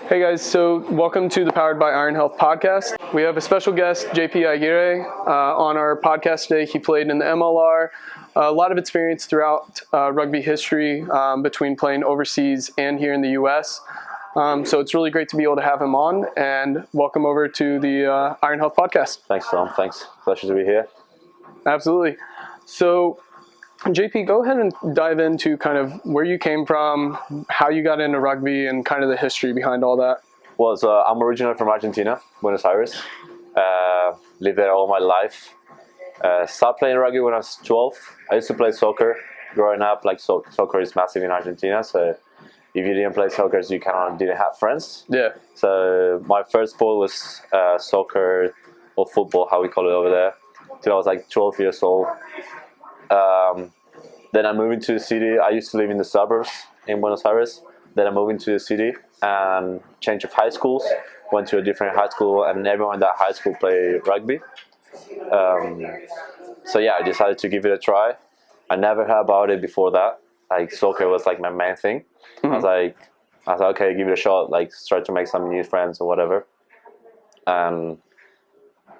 Hey guys, so welcome to the Powered by Iron Health podcast. We have a special guest, JP Aguirre, on our podcast today. He played in the MLR, a lot of experience throughout rugby history between playing overseas and here in the U.S. So it's really great to be able to have him on, and welcome over to the Iron Health podcast. Thanks, Tom. Thanks. Pleasure to be here. Absolutely. So JP, go ahead and dive into kind of where you came from, how you got into rugby, and kind of the history behind all that. Well, so I'm originally from Argentina, Buenos Aires. Lived there all my life. Started playing rugby when I was 12. I used to play soccer growing up. Soccer is massive in Argentina, so if you didn't play soccer, you kind of didn't have friends. Yeah. So my first sport was soccer or football, how we call it over there, till I was like 12 years old. Then I moved into the city. I used to live in the suburbs in Buenos Aires. Then I moved into the city and changed of high schools. Went to a different high school, and everyone in that high school played rugby. So yeah, I decided to give it a try. I never heard about it before that. Like soccer was like my main thing. Mm-hmm. I was like, okay, give it a shot. Like try to make some new friends or whatever. And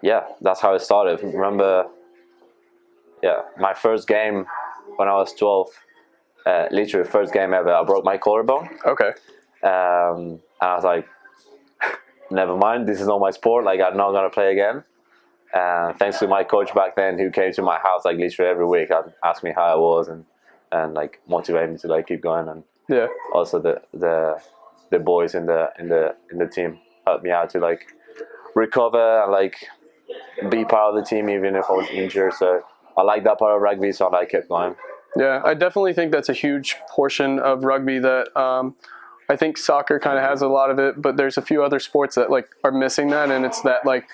yeah, that's how it started. Remember. Yeah, my first game when I was 12, literally first game ever, I broke my collarbone. Okay. And I was like, never mind, this is not my sport, like I'm not going to play again. And thanks to my coach back then who came to my house like literally every week and asked me how I was and like motivate me to like keep going. And yeah, also the boys in the team helped me out to like recover and like be part of the team even if I was injured. So I like that part of rugby, so I kept going. Yeah, I definitely think that's a huge portion of rugby that I think soccer kind of has a lot of it, but there's a few other sports that like are missing that, and it's that like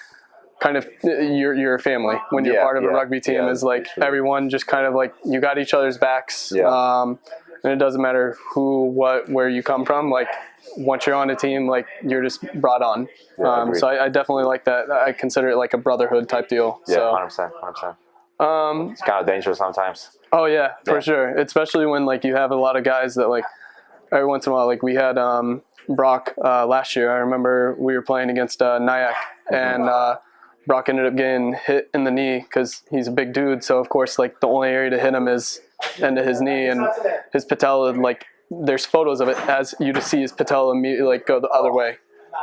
kind of your family when you're part of a rugby team is like everyone just kind of like you got each other's backs, and it doesn't matter who, what, where you come from. Like once you're on a team, like you're just brought on. So I definitely like that. I consider it like a brotherhood type deal. Yeah, so, 100%. It's kind of dangerous sometimes. Oh yeah, for sure. Especially when like you have a lot of guys that like every once in a while, like we had Brock last year. I remember we were playing against Nyack, and Brock ended up getting hit in the knee because he's a big dude. So of course, like the only area to hit him is into his knee, and his patella. Like there's photos of it as you just see his patella immediately like go the other way,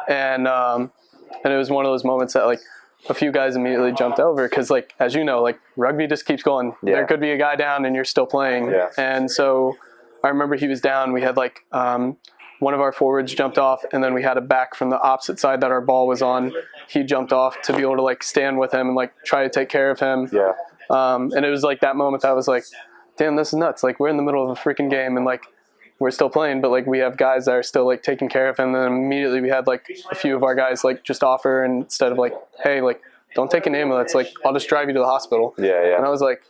and it was one of those moments that like. A few guys immediately jumped over because, like, as you know, like rugby just keeps going. Yeah. There could be a guy down and you're still playing. Yeah. And so I remember he was down. We had like one of our forwards jumped off, and then we had a back from the opposite side that our ball was on. He jumped off to be able to like stand with him and like try to take care of him. Yeah. And it was like that moment that I was like, damn, this is nuts. Like we're in the middle of a freaking game and like we're still playing, but like we have guys that are still like taking care of him. And then immediately we had like a few of our guys like just offer, and instead of like, hey, like don't take an ambulance, like I'll just drive you to the hospital. Yeah. And I was like,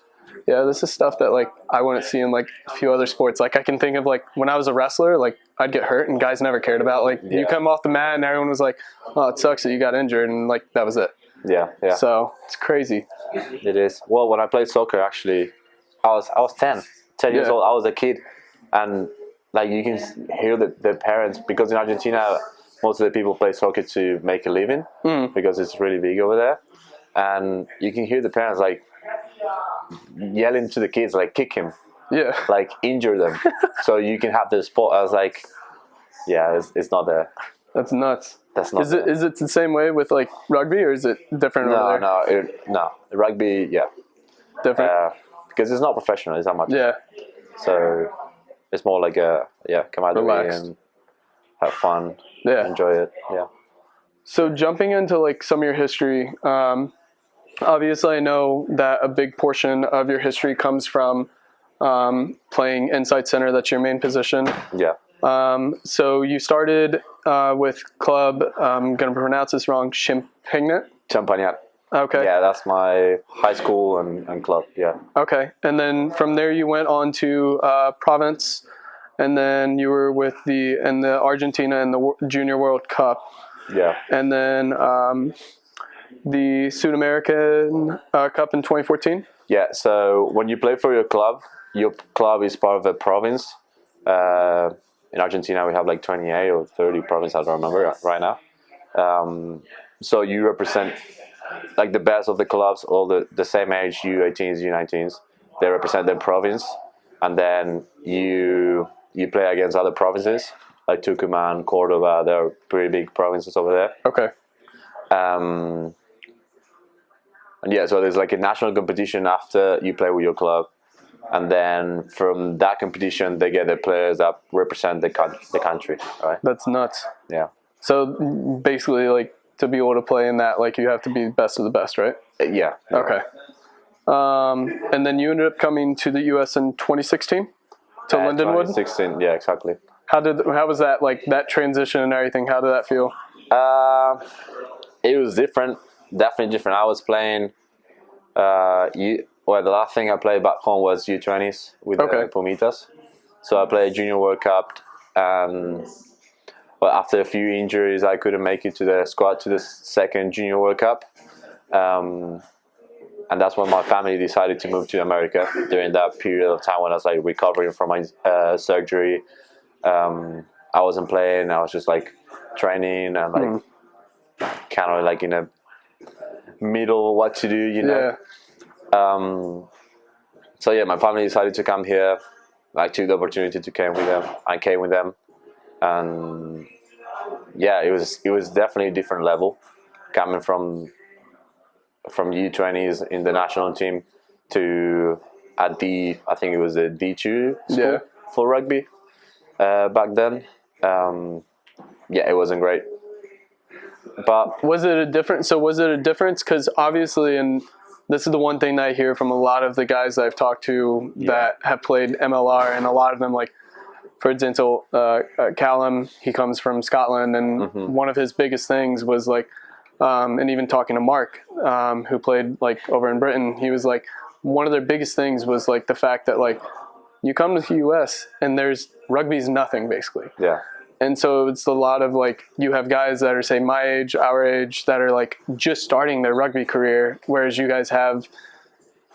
yeah, this is stuff that like I wouldn't see in like a few other sports. Like I can think of like when I was a wrestler, like I'd get hurt and guys never cared about. Like you come off the mat and everyone was like, oh, it sucks that you got injured, and like that was it. Yeah. So it's crazy. It is. Well, when I played soccer, actually, I was 10 years old. I was a kid, and like you can hear the parents, because in Argentina most of the people play soccer to make a living because it's really big over there, and you can hear the parents like yelling to the kids like kick him, like injure them so you can have the sport. I was like, yeah, it's not there. That's nuts. That's not. Is it the same way with like rugby, or is it different over there? No, rugby, different because it's not professional. It's not much. Yeah. So it's more like a camaraderie and have fun, enjoy it. Yeah. So jumping into like some of your history, obviously I know that a big portion of your history comes from playing inside center. That's your main position. Yeah. So you started with club. I'm gonna pronounce this wrong. Champagnat. Okay. Yeah, that's my high school and club, yeah. Okay. And then from there you went on to Province, and then you were with the Argentina in the Junior World Cup. Yeah. And then the South American Cup in 2014? Yeah, so when you play for your club is part of a province. in Argentina we have like 28 or 30 provinces, I don't remember right now. So you represent like the best of the clubs, all the same age, U18s, U19s. They represent their province, and then you play against other provinces like Tucumán, Cordoba. They're pretty big provinces over there. Okay. And yeah, so there's like a national competition after you play with your club, and then from that competition they get the players that represent the country. Right? That's nuts. Yeah. So basically, like, to be able to play in that, like, you have to be best of the best, right? Yeah. Okay. And then you ended up coming to the U.S. in 2016 to Lindenwood. 2016. Yeah, exactly. How was that, like, that transition and everything? How did that feel? It was different. Definitely different. I was playing. The last thing I played back home was U20s with the Pumitas. So I played Junior World Cup, and after a few injuries, I couldn't make it to the squad to the second Junior World Cup. And that's when my family decided to move to America during that period of time when I was like recovering from my surgery. I wasn't playing. I was just like training and like kind of like in a middle what to do, you know. Yeah. So yeah, my family decided to come here. I took the opportunity to come with them. I came with them, and yeah, it was definitely a different level coming from U20s in the national team to I think it was a D2 school for rugby back then. Yeah, it wasn't great. But was it a difference? Because obviously, and this is the one thing that I hear from a lot of the guys that I've talked to that have played MLR, and a lot of them, like, for example, Callum, he comes from Scotland, and one of his biggest things was like, and even talking to Mark, who played like over in Britain, he was like, one of their biggest things was like the fact that like you come to the US and rugby's nothing basically. Yeah. And so it's a lot of like, you have guys that are say my age, our age, that are like just starting their rugby career, whereas you guys have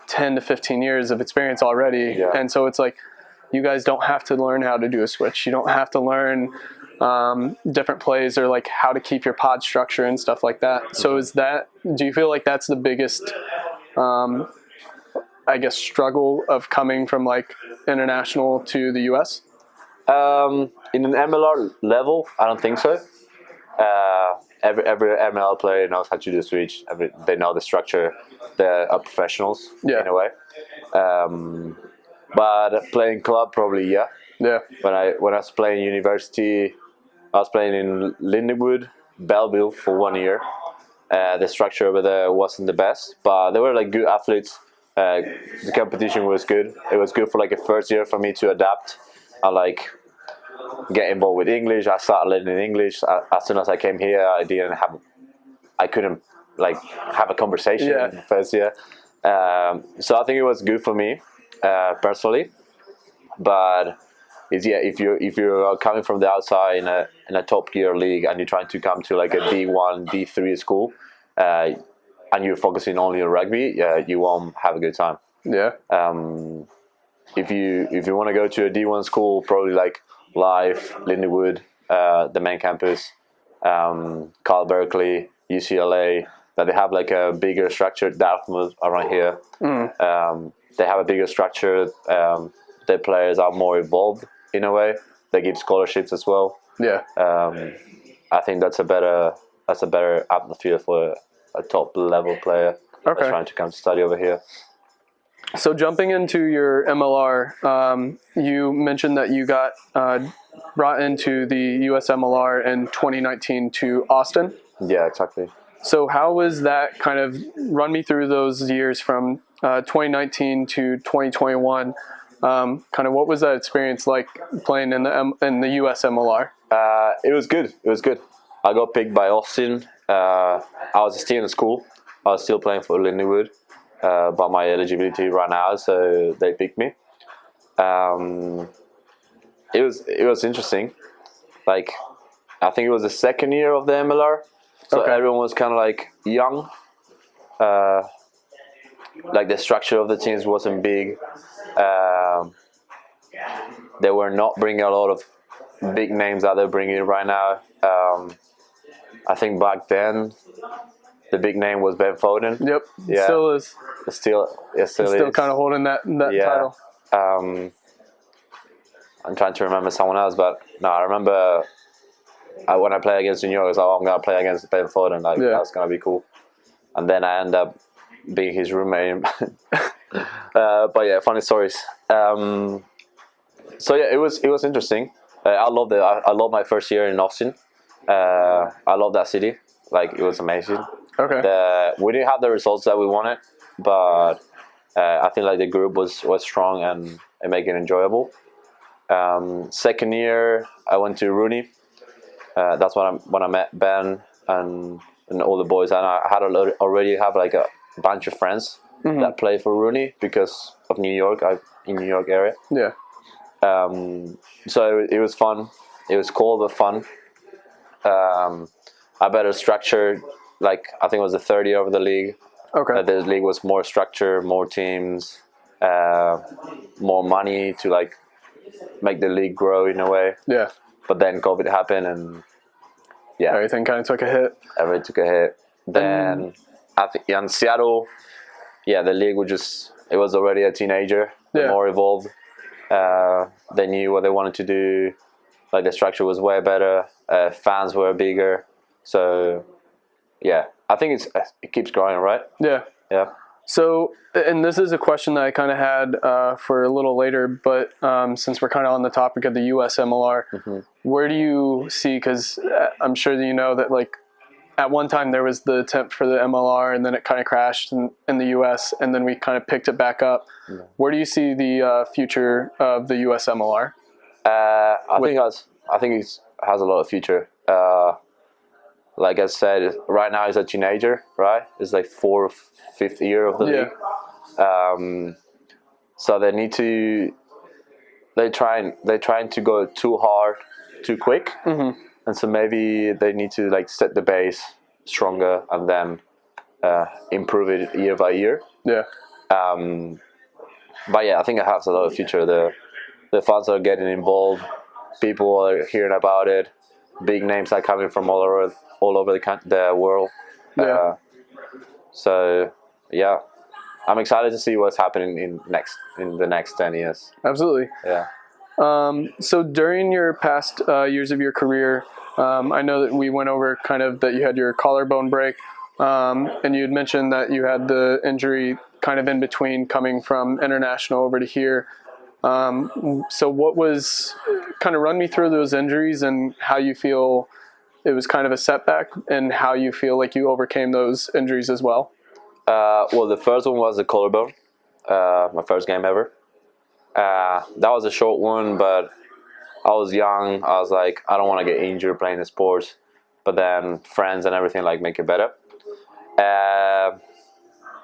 10 to 15 years of experience already. Yeah. And so it's like, you guys don't have to learn how to do a switch. You don't have to learn different plays or like how to keep your pod structure and stuff like that. So do you feel like that's the biggest, I guess, struggle of coming from like international to the US? In an MLR level, I don't think so. Every MLR player knows how to do the switch. They know the structure. They are professionals in a way. But playing club, probably yeah. When I was playing university, I was playing in Lindenwood, Belleville for 1 year. The structure over there wasn't the best, but they were like good athletes. The competition was good. It was good for like a first year for me to adapt. I like get involved with English. I started learning English. As soon as I came here, I couldn't like have a conversation in the first year. So I think it was good for me personally. But if you're coming from the outside in a top tier league and you're trying to come to like a D1, D3 school, and you're focusing only on rugby, you won't have a good time. Yeah. If you want to go to a D1 school, probably like Life, Lindenwood, the main campus, Carl Berkeley, UCLA, that they have like a bigger structure. Dartmouth around here, they have a bigger structure. Their players are more involved in a way. They give scholarships as well. Yeah. I think that's a better atmosphere for a top level player that's trying to come to study over here. So jumping into your MLR, you mentioned that you got brought into the US MLR in 2019 to Austin. Yeah, exactly. So how was that kind of, run me through those years from 2019 to 2021. Kind of what was that experience like playing in the US MLR? It was good. I got picked by Austin. I was still in school. I was still playing for Lindenwood. But my eligibility ran out, so they picked me. It was interesting. Like, I think it was the second year of the MLR, so everyone was kind of like young. Like the structure of the teams wasn't big. They were not bringing a lot of big names that they're bringing right now. I think back then the big name was Ben Foden. Yep. Yeah. Still is. It still Kind of holding that yeah. title. I'm trying to remember someone else, but no, I remember when I play against New York, I was like, oh, I'm gonna play against Ben Foden. Like that's gonna be cool. And then I end up being his roommate. But yeah, funny stories. So yeah, it was interesting. I love my first year in Austin. I love that city. Like it was amazing. Okay. We didn't have the results that we wanted, but I think like the group was strong and make it enjoyable. Second year, I went to Rooney. That's when I met Ben and all the boys, and I had already have like a bunch of friends that play for Rooney because of New York. In New York area. Yeah. So it was fun. It was cool but fun. A better structure. Like I think it was the third year of the league. Okay. The league was more structure, more teams, more money to like make the league grow in a way. Yeah. But then COVID happened and yeah, everything kind of took a hit. Everything took a hit. Then I think in Seattle, yeah, the league it was already a teenager, more evolved. They knew what they wanted to do. Like the structure was way better. Fans were bigger. So yeah, I think it keeps growing, right? Yeah. Yeah. So, and this is a question that I kind of had for a little later, but since we're kind of on the topic of the US MLR, where do you see, because I'm sure that you know that like at one time there was the attempt for the MLR and then it kind of crashed in the US and then we kind of picked it back up. Yeah. Where do you see the future of the US MLR? I think it has a lot of future. Like I said, right now he's a teenager, right? It's like 4th or 5th year of the league. So they need to. They're trying to go too hard, too quick, and so maybe they need to like set the base stronger and then improve it year by year. Yeah. But yeah, I think it has a lot of future. The fans are getting involved. People are hearing about it. Big names are coming from all over the world. Yeah. So yeah, I'm excited to see what's happening in the next 10 years. Absolutely. Yeah. So during your past years of your career, I know that we went over kind of that you had your collarbone break, and you had mentioned that you had the injury kind of in between coming from international over to here. So what was, kind of run me through those injuries and how you feel it was kind of a setback and how you feel like you overcame those injuries as well? Well, the first one was the collarbone, my first game ever. That was a short one, but I was young. I was like, I don't want to get injured playing the sports, but then friends and everything like make it better.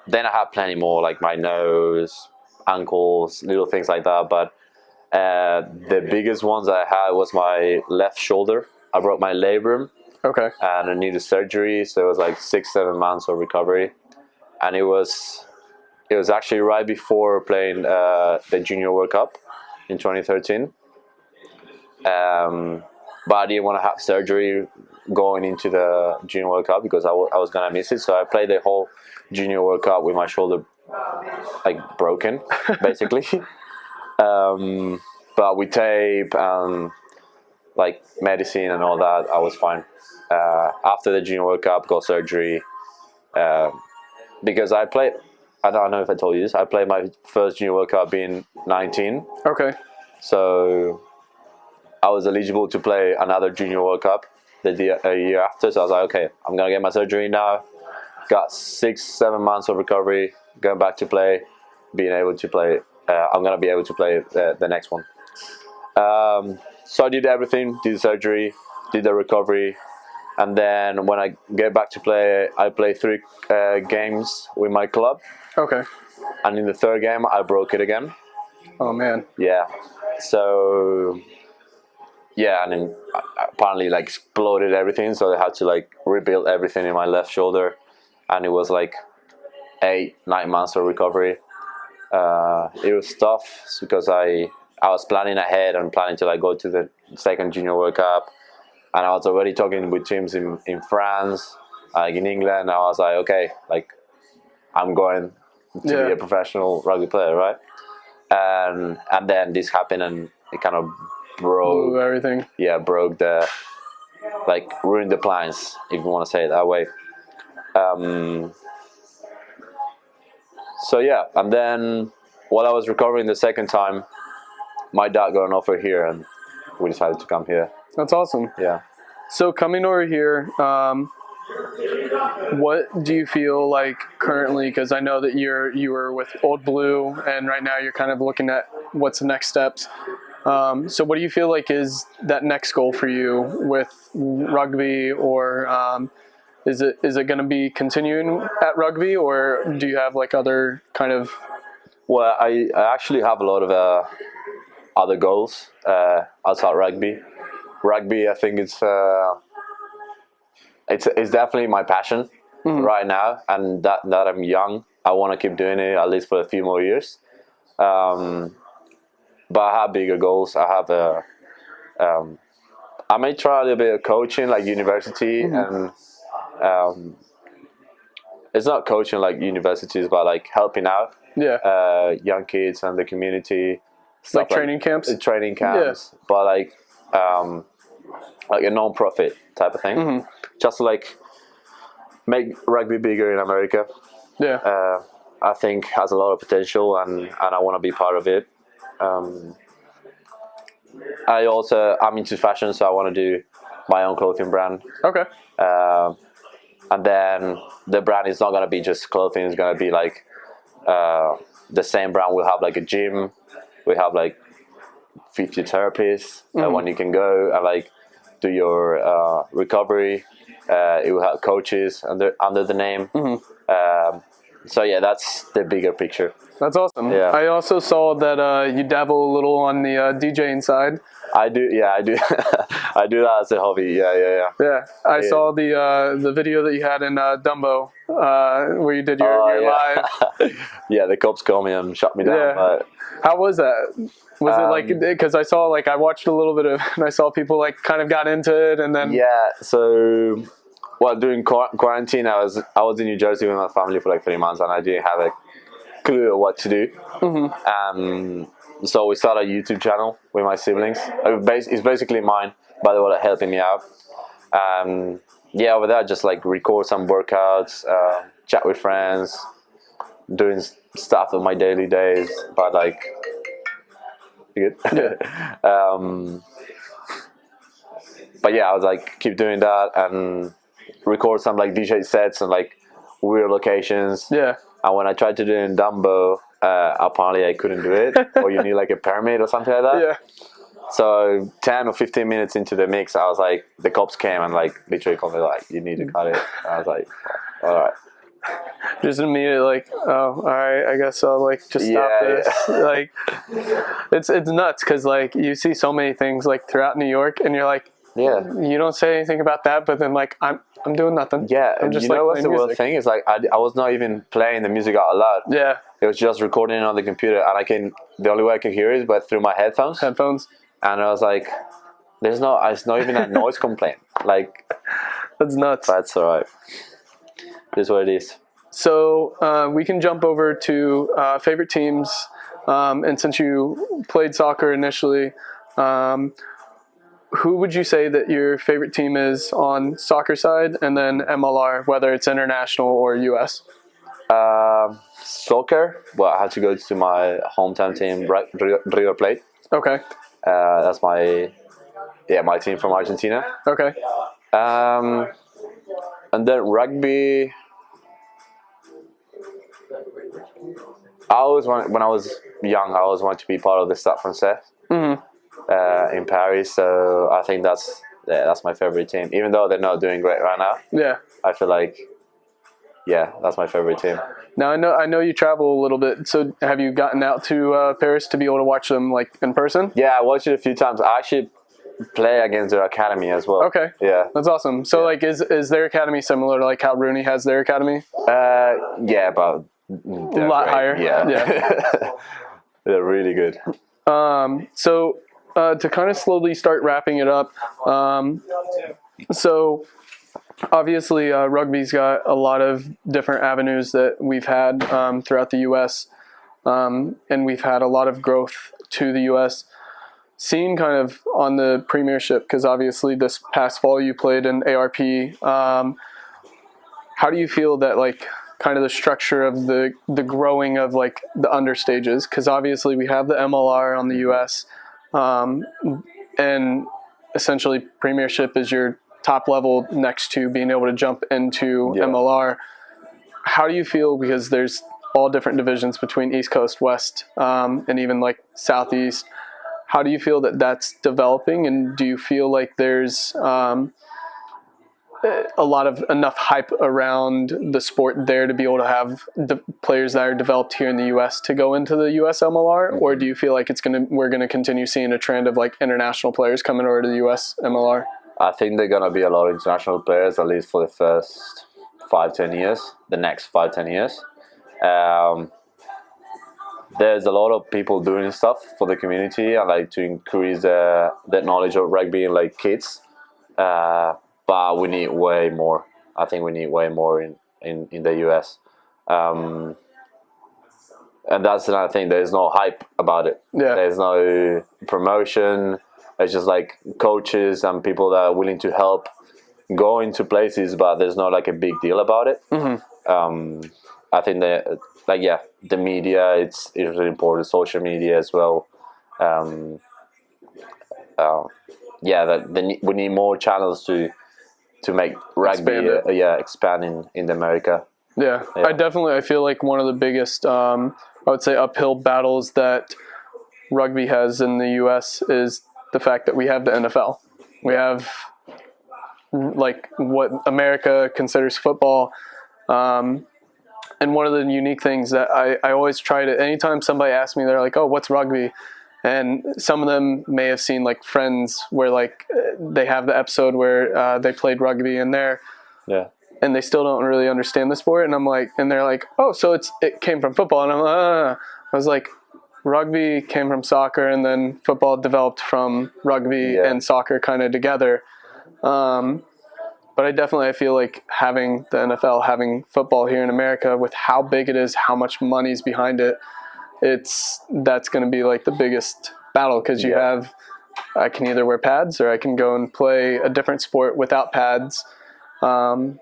Then I had plenty more, like my nose, ankles, little things like that. But the biggest ones I had was my left shoulder. I broke my labrum. Okay. And I needed surgery, so it was like 6-7 months of recovery. And it was actually right before playing the Junior World Cup in 2013. But I didn't want to have surgery going into the Junior World Cup because I was going to miss it. So I played the whole Junior World Cup with my shoulder like broken, basically. But with tape and like medicine and all that, I was fine. After the Junior World Cup, got surgery. Because I don't know if I told you this, I played my first Junior World Cup being 19. Okay. So I was eligible to play another Junior World Cup a year after. So I was like, okay, I'm going to get my surgery now. Got 6-7 months of recovery, going back to play, being able to play. I'm going to be able to play the next one. So I did everything, did the surgery, did the recovery. And then when I get back to play, I play 3 games with my club. Okay. And in the 3rd game, I broke it again. Oh, man. Yeah. So, yeah, and then apparently like exploded everything. So they had to like rebuild everything in my left shoulder. And it was like 8-9 months of recovery. It was tough because I I was planning ahead and planning to like go to the second Junior World Cup, and I was already talking with teams in France, like in England. I was like, okay, like I'm going to be a professional rugby player, right? And then this happened, and it kind of broke everything. Yeah, broke the, like, ruined the plans, if you want to say it that way. So yeah, and then while I was recovering the second time, my dad got an offer here, and we decided to come here. That's awesome. Yeah. So coming over here, what do you feel like currently? Because I know that you were with Old Blue, and right now you're kind of looking at what's the next steps. So what do you feel like is that next goal for you with rugby, or is it going to be continuing at rugby, or do you have like other kind of? Well, I actually have a lot of other goals outside rugby. Rugby, I think it's definitely my passion right now, and that I'm young, I want to keep doing it at least for a few more years. But I have bigger goals. I have I may try a little bit of coaching, like university, and it's not coaching like universities, but like helping out young kids and the community. Like training camps? Training camps, but like a non-profit type of thing. Just to like make rugby bigger in America. Yeah. I think has a lot of potential, and I want to be part of it. I'm into fashion, so I want to do my own clothing brand. Okay. And then the brand is not going to be just clothing. It's going to be like the same brand. We'll have like a gym. We have like physiotherapists when you can go and like do your recovery. It will have coaches under the name. So yeah, that's the bigger picture. That's awesome. Yeah. I also saw that you dabble a little on the DJing side. I do. Yeah, I do. I do that as a hobby. Yeah. Yeah, I saw the video that you had in Dumbo where you did your live. Yeah, the cops called me and shut me down. Yeah. But how was that? Was it like, because I saw, like, I watched a little bit of, and I saw people like kind of got into it, and then so during quarantine, I was in New Jersey with my family for like 3 months, and I didn't have a clue what to do. So we started a YouTube channel with my siblings. It's basically mine, but they were like helping me out. Over there, just like record some workouts, chat with friends, doing stuff of my daily days. But like, you good? But yeah, I was like, keep doing that and record some like DJ sets and like weird locations. Yeah. And when I tried to do it in Dumbo, apparently I couldn't do it, or you need like a permit or something like that. Yeah. So 10 or 15 minutes into the mix, I was like, the cops came and like literally called me like, you need to cut it. And I was like, all right. Just immediately like, oh, all right, I guess I'll like just stop this. Like, it's nuts because like you see so many things like throughout New York, and you're like, you don't say anything about that, but then like I'm doing nothing. Yeah, I'm just, you know what's the music. worst thing is like I was not even playing the music out loud. Yeah. It was just recording it on the computer, and the only way I can hear it is but through my headphones. And I was like, it's not even a noise complaint. Like, that's nuts. That's all right. It is what it is. So we can jump over to favorite teams, and since you played soccer initially, who would you say that your favorite team is on soccer side, and then MLR, whether it's international or US? Soccer, well, I had to go to my hometown team, River Plate. Okay. That's my team from Argentina. Okay. And then rugby, when I was young, I always wanted to be part of the Stade Français in Paris. So I think that's my favorite team, even though they're not doing great right now. Yeah. I feel like, that's my favorite team. Now I know you travel a little bit. So have you gotten out to Paris to be able to watch them like in person? Yeah, I watched it a few times. I actually play against their academy as well. Okay. Yeah. That's awesome. So like, is their academy similar to like how Rooney has their academy? Yeah, but a lot higher. Yeah. They're really good. So to kind of slowly start wrapping it up, so obviously rugby's got a lot of different avenues that we've had throughout the U.S., and we've had a lot of growth to the U.S. Seeing kind of on the Premiership, because obviously this past fall you played in ARP. How do you feel that like kind of the structure of the growing of like the understages? Because obviously we have the MLR on the U.S. And essentially Premiership is your top level next to being able to jump into MLR. How do you feel, because there's all different divisions between East Coast, West, and even like Southeast? How do you feel that that's developing, and do you feel like there's a lot of enough hype around the sport there to be able to have the players that are developed here in the U.S. to go into the U.S. MLR, or do you feel like we're gonna continue seeing a trend of like international players coming over to the U.S. MLR? I think there are gonna be a lot of international players, at least for the first 5-10 years, the next 5-10 years. There's a lot of people doing stuff for the community and like to increase the knowledge of rugby in like kids. But we need way more. I think we need way more in the US. And that's another thing. There's no hype about it. Yeah. There's no promotion. It's just like coaches and people that are willing to help go into places, but there's not like a big deal about it. I think that the media, it's really important. Social media as well. We need more channels to make rugby expand in America. Yeah, I feel like one of the biggest I would say uphill battles that rugby has in the US is the fact that we have the NFL. We have like what America considers football, and one of the unique things that I always try to, anytime somebody asks me, they're like, oh, what's rugby? And some of them may have seen like Friends, where like they have the episode where they played rugby in there, and they still don't really understand the sport. And I'm like, and they're like, oh, so it came from football. And I'm like, I was like, rugby came from soccer, and then football developed from rugby and soccer kind of together. But I feel like having the NFL, having football here in America, with how big it is, how much money's behind it, that's going to be like the biggest battle, because you have, I can either wear pads or I can go and play a different sport without pads. And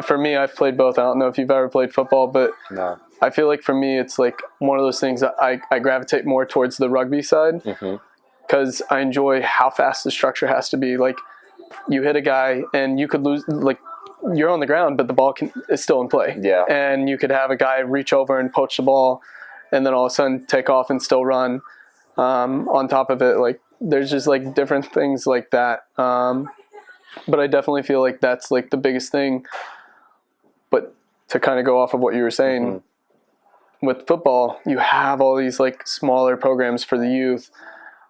for me, I've played both. I don't know if you've ever played football, but No. I feel like for me, it's like one of those things that I gravitate more towards the rugby side, because I enjoy how fast the structure has to be. Like, you hit a guy and you could lose, like, you're on the ground, but the ball is still in play. Yeah. And you could have a guy reach over and poach the ball, and then all of a sudden take off and still run. On top of it, like, there's just like different things like that. But I definitely feel like that's like the biggest thing. But to kind of go off of what you were saying, with football, you have all these like smaller programs for the youth.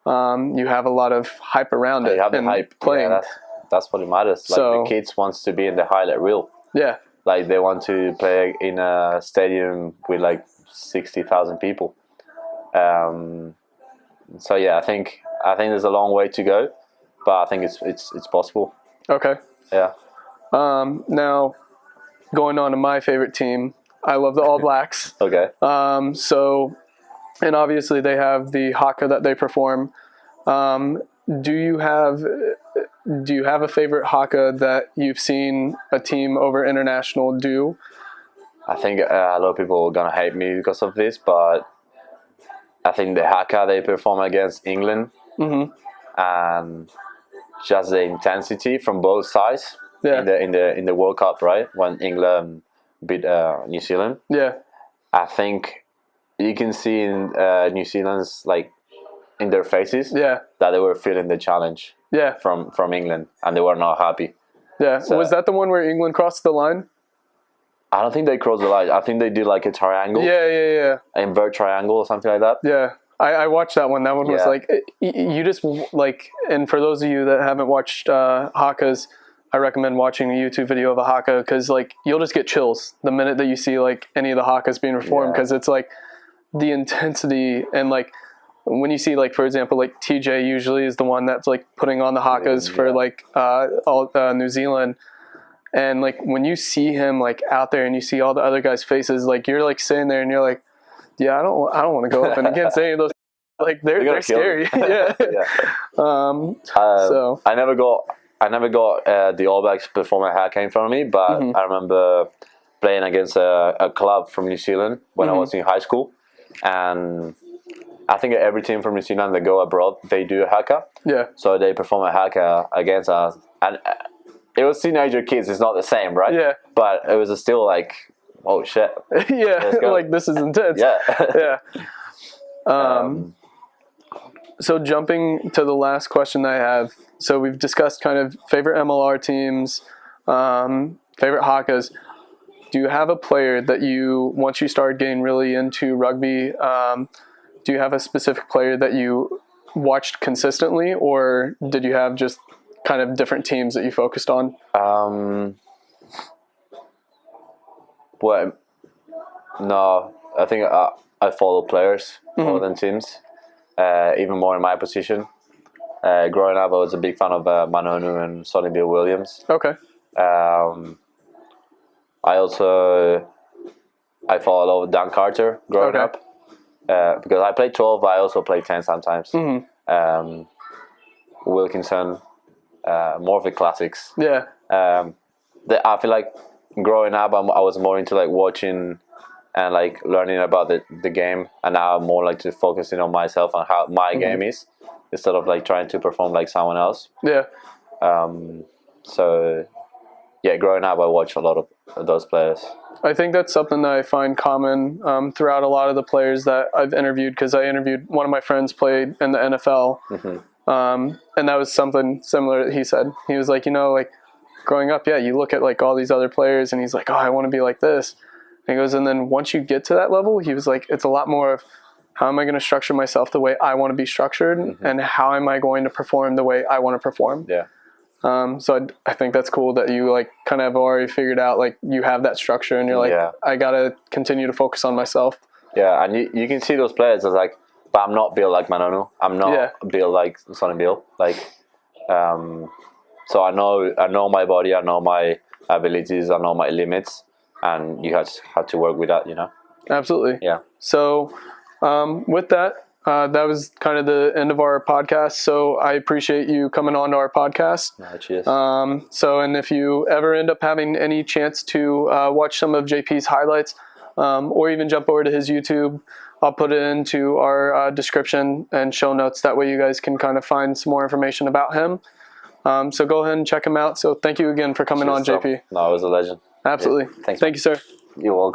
You have a lot of hype around it. You have the hype playing. Yeah, that's what it matters. Like, the kids wants to be in the highlight reel. Yeah. Like, they want to play in a stadium with like 60,000 people. So yeah, I think there's a long way to go, but I think it's possible. Okay. Yeah. Now, going on to my favorite team, I love the All Blacks. Okay. And obviously they have the Haka that they perform. Do you have a favorite Haka that you've seen a team over international do? I think a lot of people are gonna hate me because of this, but I think the Haka they perform against England, and just the intensity from both sides in the World Cup, right? When England beat New Zealand. Yeah. I think you can see in New Zealand's, like, in their faces that they were feeling the challenge from England, and they were not happy. Yeah. So, was that the one where England crossed the line? I don't think they crossed the line. I think they did like a triangle. Yeah. Invert triangle or something like that. Yeah. I watched that one. That one was like, you just like, and for those of you that haven't watched Hakas, I recommend watching a YouTube video of a Haka, because like you'll just get chills the minute that you see like any of the Hakas being performed, because it's like the intensity and like when you see, like, for example, like TJ usually is the one that's like putting on the Hakas for like all New Zealand. And like when you see him like out there and you see all the other guys' faces, like you're like sitting there and you're like, yeah, I don't want to go up and against any of those. Like they're scary. Yeah. So I never got the All Blacks before my hair came from me, but I remember playing against a club from New Zealand when I was in high school, and I think every team from New Zealand that go abroad, they do a Haka. Yeah. So they perform a Haka against us, and it was teenager kids. It's not the same, right? Yeah. But it was still like, oh shit. Yeah. Like this is intense. Yeah. Yeah. So jumping to the last question I have. So we've discussed kind of favorite MLR teams, favorite Hakas. Do you have a player that you, once you started getting really into rugby, do you have a specific player that you watched consistently, or did you have just kind of different teams that you focused on? Well, no, I think I follow players more than teams, even more in my position. Growing up, I was a big fan of Manonu and Sonny Bill Williams. Okay. I follow a lot of Dan Carter growing up. Because I play 12, but I also play 10 sometimes. Wilkinson, more of the classics. Yeah. I feel like growing up, I was more into like watching and like learning about the game, and now I'm more like to focusing on myself and how my game is, instead of like trying to perform like someone else. Yeah. So yeah, growing up, I watched a lot of those players. I think that's something that I find common throughout a lot of the players that I've interviewed, because I interviewed one of my friends played in the NFL, and that was something similar that he said. He was like, like growing up, yeah, you look at like all these other players, and he's like, oh, I want to be like this. And he goes, and then once you get to that level, he was like, it's a lot more of how am I going to structure myself the way I want to be structured, and how am I going to perform the way I want to perform. Yeah. So I think that's cool that you like kind of already figured out like you have that structure, and you're like, I gotta continue to focus on myself. Yeah, and you can see those players as like, but I'm not built like Manonu. I'm not built like Sonny Bill. Like, so I know my body. I know my abilities. I know my limits, and you have to work with that. Absolutely. Yeah. So with that. That was kind of the end of our podcast. So I appreciate you coming on to our podcast. Cheers. And if you ever end up having any chance to watch some of JP's highlights, or even jump over to his YouTube, I'll put it into our description and show notes. That way you guys can kind of find some more information about him. So go ahead and check him out. So thank you again for coming on, JP. No, it was a legend. Absolutely. Yeah. Thanks. Thank you, sir. You're welcome.